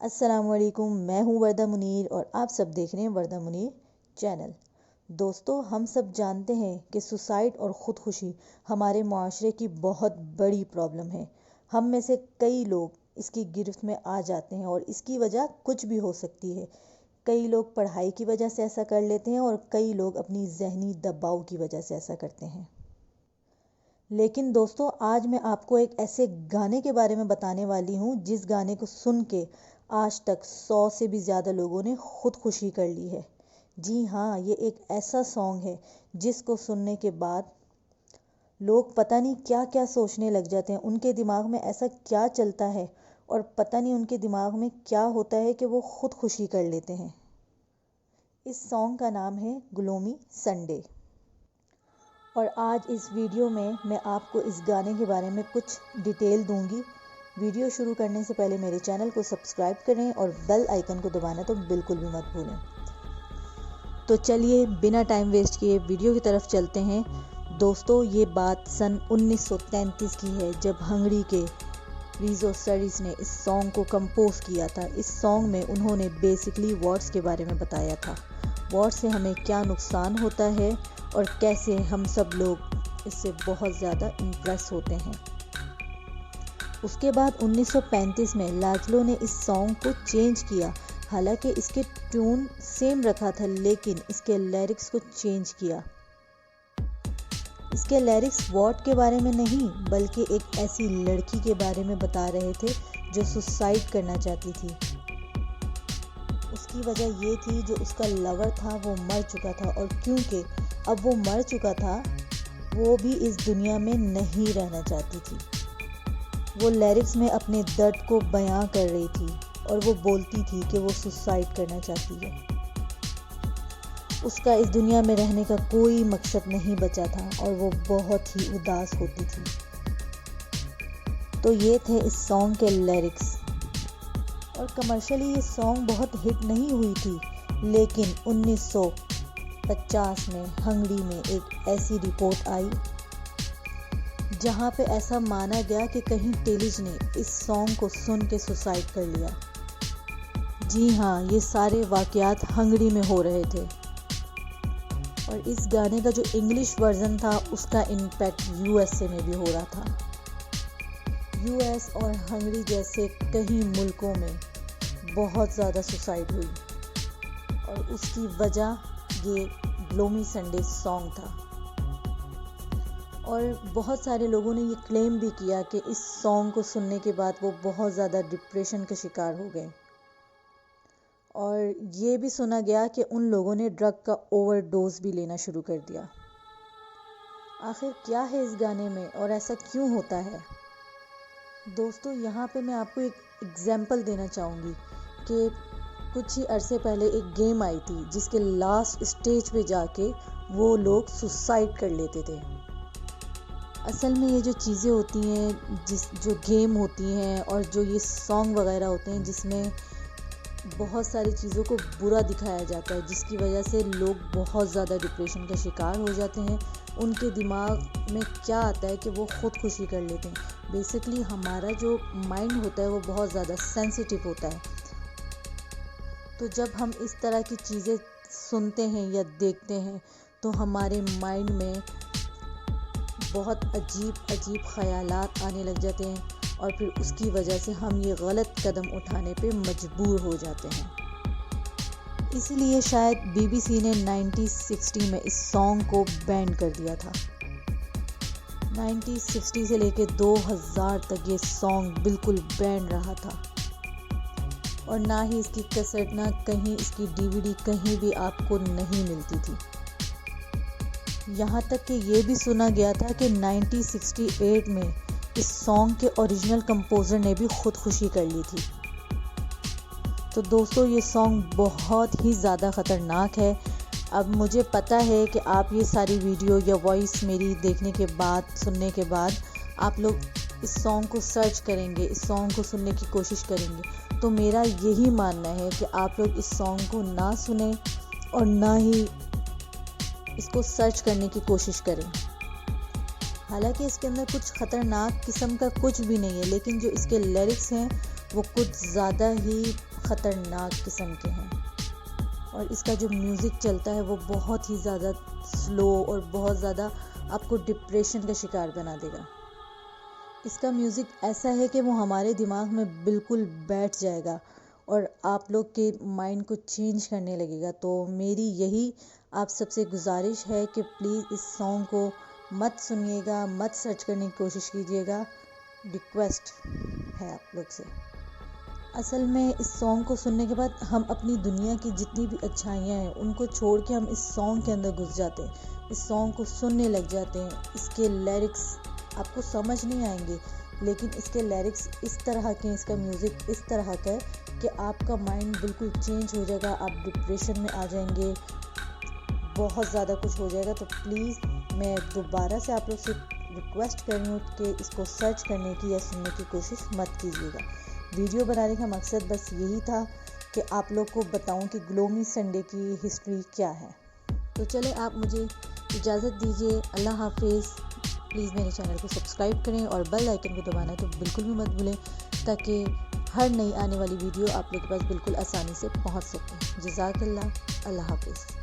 अस्सलामुअलैकुम, मैं हूँ वर्दा मुनीर और आप सब देख रहे हैं वर्दा मुनीर चैनल। दोस्तों, हम सब जानते हैं कि सुसाइड और ख़ुदकुशी हमारे माशरे की बहुत बड़ी प्रॉब्लम है। हम में से कई लोग इसकी गिरफ्त में आ जाते हैं और इसकी वजह कुछ भी हो सकती है। कई लोग पढ़ाई की वजह से ऐसा कर लेते हैं और कई लोग अपनी जहनी दबाव की वजह से ऐसा करते हैं। लेकिन दोस्तों, आज मैं आपको एक ऐसे गाने के बारे में बताने वाली हूँ जिस गाने को सुन के आज तक 100 से भी ज़्यादा लोगों ने ख़ुदकुशी कर ली है। जी हाँ, ये एक ऐसा सॉन्ग है जिसको सुनने के बाद लोग पता नहीं क्या क्या सोचने लग जाते हैं। उनके दिमाग में ऐसा क्या चलता है और पता नहीं उनके दिमाग में क्या होता है कि वो ख़ुदकुशी कर लेते हैं। इस सॉन्ग का नाम है ग्लोमी संडे। और आज इस वीडियो में मैं आपको इस गाने के बारे में कुछ डिटेल दूंगी। वीडियो शुरू करने से पहले मेरे चैनल को सब्सक्राइब करें और बेल आइकन को दबाना तो बिल्कुल भी मत भूलें। तो चलिए बिना टाइम वेस्ट किए वीडियो की तरफ चलते हैं। दोस्तों, ये बात सन 1933 की है जब हंगरी के रीजो सरीस ने इस सॉन्ग को कंपोज किया था। इस सॉन्ग में उन्होंने बेसिकली वॉर्स के बारे में बताया था। वॉर से हमें क्या नुकसान होता है और कैसे हम सब लोग इससे बहुत ज़्यादा इम्प्रेस होते हैं। उसके बाद 1935 में लाजलो ने इस सॉन्ग को चेंज किया। हालांकि इसके ट्यून सेम रखा था लेकिन इसके लिरिक्स को चेंज किया। इसके लिरिक्स वॉर के बारे में नहीं बल्कि एक ऐसी लड़की के बारे में बता रहे थे जो सुसाइड करना चाहती थी। उसकी वजह ये थी जो उसका लवर था वो मर चुका था और क्योंकि अब वो मर चुका था वो भी इस दुनिया में नहीं रहना चाहती थी। वो लिरिक्स में अपने दर्द को बयां कर रही थी और वो बोलती थी कि वो सुसाइड करना चाहती है। उसका इस दुनिया में रहने का कोई मकसद नहीं बचा था और वो बहुत ही उदास होती थी। तो ये थे इस सॉन्ग के लिरिक्स। और कमर्शियली ये सॉन्ग बहुत हिट नहीं हुई थी लेकिन 1950 में हंगरी में एक ऐसी रिपोर्ट आई जहां पे ऐसा माना गया कि कहीं टेलिज ने इस सॉन्ग को सुन के सुसाइड कर लिया। जी हाँ, ये सारे वाकयात हंगरी में हो रहे थे। और इस गाने का जो इंग्लिश वर्जन था उसका इम्पैक्ट यूएसए में भी हो रहा था। यूएस और हंगरी जैसे कई मुल्कों में बहुत ज़्यादा सुसाइड हुई और उसकी वजह ये ग्लोमी संडे सॉन्ग था। और बहुत सारे लोगों ने ये क्लेम भी किया कि इस सॉन्ग को सुनने के बाद वो बहुत ज़्यादा डिप्रेशन का शिकार हो गए। और ये भी सुना गया कि उन लोगों ने ड्रग का ओवरडोज भी लेना शुरू कर दिया। आखिर क्या है इस गाने में और ऐसा क्यों होता है? दोस्तों, यहाँ पे मैं आपको एक एग्जाम्पल देना चाहूँगी कि कुछ ही अरसे पहले एक गेम आई थी जिसके लास्ट स्टेज पे जाके वो लोग सुसाइड कर लेते थे। असल में ये जो चीज़ें होती हैं, जो गेम होती हैं और जो ये सॉन्ग वगैरह होते हैं जिसमें बहुत सारी चीज़ों को बुरा दिखाया जाता है जिसकी वजह से लोग बहुत ज़्यादा डिप्रेशन का शिकार हो जाते हैं। उनके दिमाग में क्या आता है कि वो ख़ुदकुशी कर लेते हैं। बेसिकली हमारा जो माइंड होता है वो बहुत ज़्यादा सेंसिटिव होता है। तो जब हम इस तरह की चीज़ें सुनते हैं या देखते हैं तो हमारे माइंड में बहुत अजीब ख़यालात आने लग जाते हैं और फिर उसकी वजह से हम ये गलत कदम उठाने पे मजबूर हो जाते हैं। इसीलिए शायद बीबीसी ने 1960 में इस सॉन्ग को बैन कर दिया था। 1960 से लेके 2000 तक ये सॉन्ग बिल्कुल बैन रहा था और ना ही इसकी कैसेट ना कहीं इसकी डीवीडी कहीं भी आपको नहीं मिलती थी। यहाँ तक कि ये भी सुना गया था कि 1968 में इस सॉन्ग के ओरिजिनल कंपोज़र ने भी ख़ुदकुशी कर ली थी। तो दोस्तों, ये सॉन्ग बहुत ही ज़्यादा ख़तरनाक है। अब मुझे पता है कि आप ये सारी वीडियो या वॉइस मेरी देखने के बाद, सुनने के बाद आप लोग इस सॉन्ग को सर्च करेंगे, इस सॉन्ग को सुनने की कोशिश करेंगे। तो मेरा यही मानना है कि आप लोग इस सॉन्ग को ना सुने और ना ही इसको सर्च करने की कोशिश करें। हालांकि इसके अंदर कुछ ख़तरनाक किस्म का कुछ भी नहीं है लेकिन जो इसके लिरिक्स हैं वो कुछ ज़्यादा ही ख़तरनाक किस्म के हैं और इसका जो म्यूज़िक चलता है वो बहुत ही ज़्यादा स्लो और बहुत ज़्यादा आपको डिप्रेशन का शिकार बना देगा। इसका म्यूज़िक ऐसा है कि वो हमारे दिमाग में बिल्कुल बैठ जाएगा और आप लोग के माइंड को चेंज करने लगेगा। तो मेरी यही आप सबसे गुजारिश है कि प्लीज़ इस सॉन्ग को मत सुनिएगा, मत सर्च करने की कोशिश कीजिएगा, रिक्वेस्ट है आप लोग से। असल में इस सॉन्ग को सुनने के बाद हम अपनी दुनिया की जितनी भी अच्छाइयाँ हैं उनको छोड़ के हम इस सॉन्ग के अंदर घुस जाते हैं, इस सॉन्ग को सुनने लग जाते हैं। इसके लिरिक्स आपको समझ नहीं आएंगे, लेकिन इसके लिरिक्स इस तरह के, इसका म्यूज़िक इस तरह का है कि आपका माइंड बिल्कुल चेंज हो जाएगा, आप डिप्रेशन में आ जाएंगे, बहुत ज़्यादा कुछ हो जाएगा। तो प्लीज़ मैं दोबारा से आप लोग से रिक्वेस्ट कर रही हूँ कि इसको सर्च करने की या सुनने की कोशिश मत कीजिएगा। वीडियो बनाने का मकसद बस यही था कि आप लोग को बताऊं कि ग्लोमी संडे की हिस्ट्री क्या है। तो चले आप मुझे इजाज़त दीजिए, अल्लाह हाफिज़। प्लीज़ मेरे चैनल को सब्सक्राइब करें और बेल आइकन को दबाना तो बिल्कुल भी मत भूलें, ताकि हर नई आने वाली वीडियो आप लोग के पास बिल्कुल आसानी से पहुंच सके। जज़ाकल्लाह, अल्लाह हाफिज़।